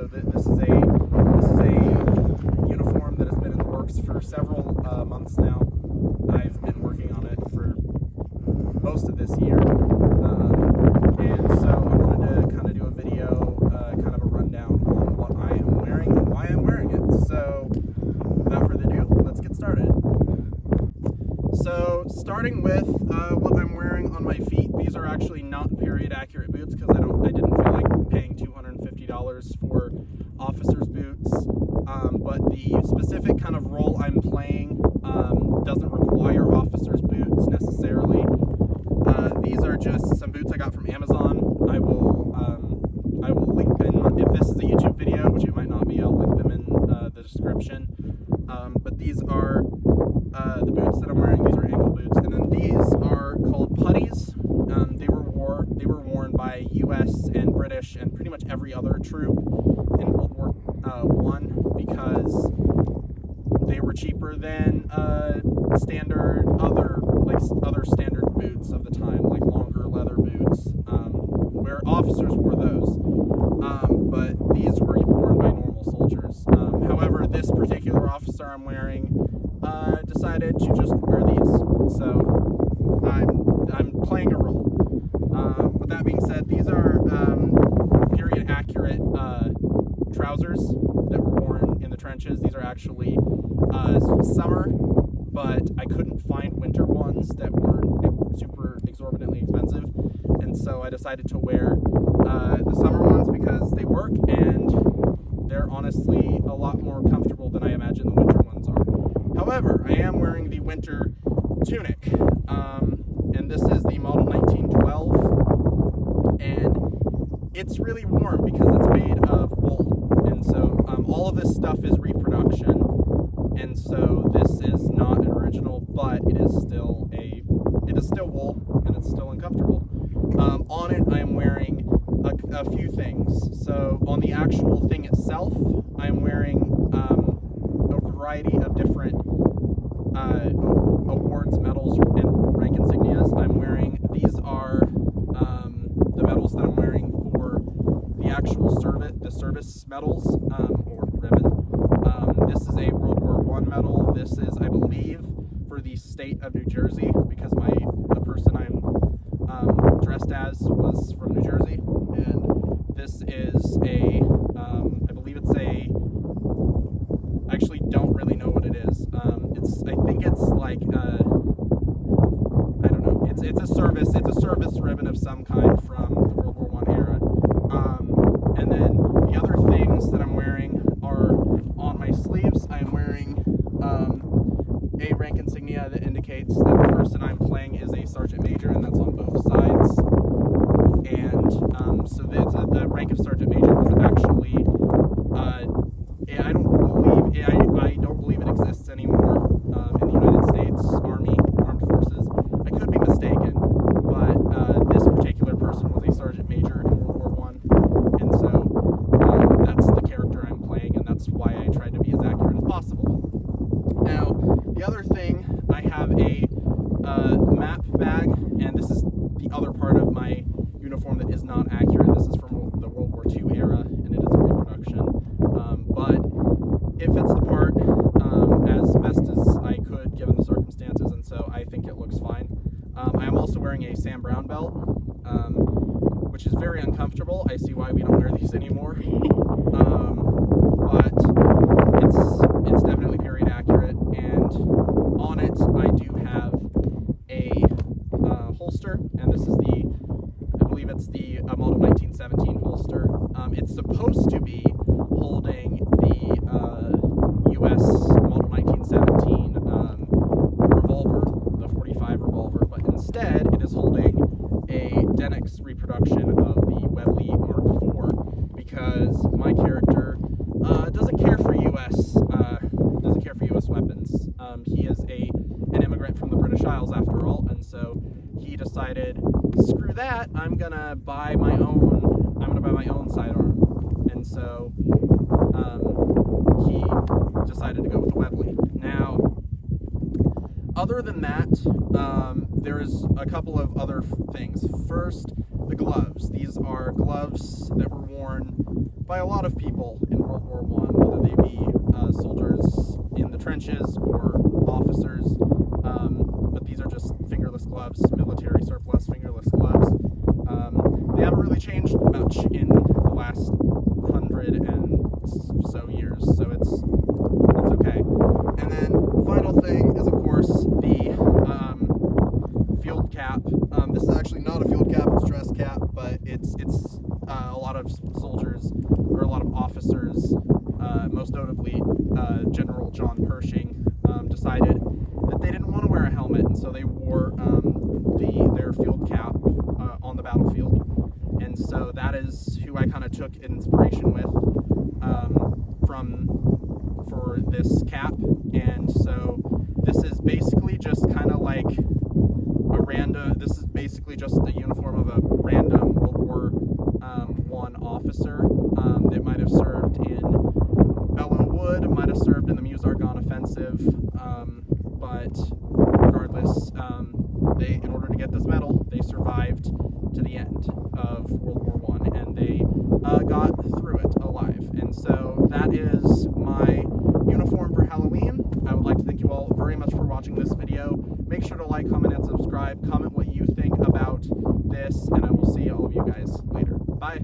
So this is a uniform that has been in the works for several months now. I've been working on it for most of this year, and so I wanted to kind of do a video, kind of a rundown on what I am wearing and why I'm wearing it. So without further ado, let's get started. So starting with what I'm wearing on my feet, these are actually not period accurate boots because I didn't feel like paying $250 for officer's boots, but the specific kind of role I'm playing doesn't require officer's boots necessarily. These are just some boots I got from Amazon. I will link them, if this is a YouTube video, which it might not be, I'll link them in the description. But these are the boots that I'm wearing. These are ankle boots, and then these are called puttees. They were worn by U.S. and British and pretty much every other troop in World War I because they were cheaper than other standard boots of the time, like longer leather boots, where officers wore those. But these were worn by normal soldiers. However, this particular officer I'm wearing decided to just wear these, so I'm playing a role. With that being said, these are period accurate trousers that were worn in the trenches. These are actually summer, but I couldn't find winter ones that weren't super exorbitantly expensive, and so I decided to wear the summer ones because they work and they're honestly a lot more comfortable than I imagine the winter ones are. However, I am wearing the winter tunic, and this is the model 1912, and it's really warm because it's made of wool, and so all of this stuff is reproduction, and so this is not an original, but it is still wool, and it's still uncomfortable. On it, I am wearing a few things. So on the actual thing itself, I am wearing a variety of different awards, medals, and rank insignias. I'm wearing, these are the medals that I'm wearing for the actual service medals, or ribbon. This is a World War I medal. This is, I believe, for the state of New Jersey, because the person I'm dressed as was from New Jersey, and this is I believe it's I actually don't really know what it is. I think it's like I don't know. It's a service ribbon of some kind from the World War I era. And then the other things that I'm wearing are on my sleeves. I'm wearing a rank insignia that indicates that the person I'm playing is a sergeant major, and that's on both sides. And so the rank of sergeant major was actually I don't believe it exists anymore in the United States Army Armed Forces. I could be mistaken, but this particular person was a sergeant major in World War I, and so that's the character I'm playing, and that's why I tried to be as accurate as possible. Now, the other thing, I have a map bag, and this is the other part of my uniform that is not accurate. This is from the World War II era, and it is a reproduction, but it fits the part as best as I could given the circumstances, and so I think it looks fine. I am also wearing a Sam Brown belt, which is very uncomfortable. I see why we don't wear these anymore, but it's definitely period accurate, and on it I do have a holster, and this is I believe it's the model 1917 holster. It's supposed to be holding the U.S. model 1917 revolver, the 45 revolver, but instead it is holding a Denix reproduction of the WWI Mark IV, because my character doesn't care for U.S. weapons. He is an immigrant from the British Isles after all, and so he decided, screw that, I'm gonna buy my own sidearm, and so he decided to go with the WWI. Now, other than that, there is a couple of other things. First, the gloves. These are gloves that were worn by a lot of people in World War I, whether they be soldiers in the trenches or officers. But these are just fingerless gloves, military surplus fingerless gloves. They haven't really changed much in the last 100 and so years, so it's okay. And then the final thing is, of course, the field cap. This is actually not a field cap; it's a dress cap, but it's a lot of soldiers or a lot of officers, most notably General John Pershing, decided that they didn't want to wear a helmet, and so they wore their field cap on the battlefield. And so that is who I kind of took inspiration with for this cap. And so this is basically just kind of like this is basically just the uniform of a random World War I officer that might have served in Belleau Wood, might have served in the Meuse-Argonne offensive, but regardless, in order to get this medal, they survived to the end of World War I, and they got through it alive. And so that is my uniform for Halloween. I would like to thank you all very much for watching this video. Make sure to like, comment, and subscribe. Comment what you think about this, and I will see all of you guys later. Bye.